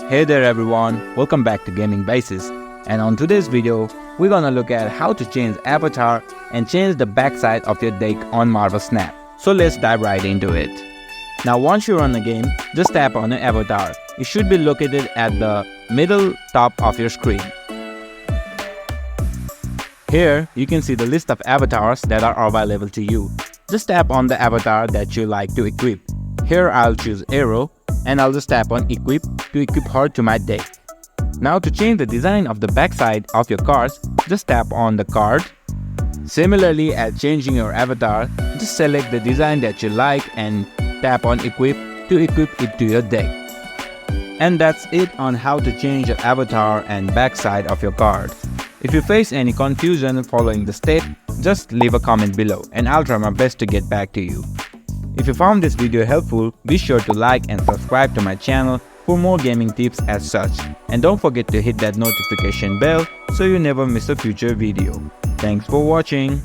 Hey there everyone, welcome back to Gaming Basis, and on today's video, we're gonna look at how to change avatar and change the backside of your deck on Marvel Snap. So let's dive right into it. Now once you run the game, just tap on your avatar. It should be located at the middle top of your screen. Here, you can see the list of avatars that are available to you. Just tap on the avatar that you like to equip. Here I'll choose Arrow, and I'll just tap on Equip to equip her to my deck. Now to change the design of the backside of your cards, just tap on the card. Similarly as changing your avatar, just select the design that you like and tap on Equip to equip it to your deck. And that's it on how to change your avatar and backside of your card. If you face any confusion following the step, just leave a comment below and I'll try my best to get back to you. If you found this video helpful, be sure to like and subscribe to my channel for more gaming tips as such. And don't forget to hit that notification bell so you never miss a future video. Thanks for watching.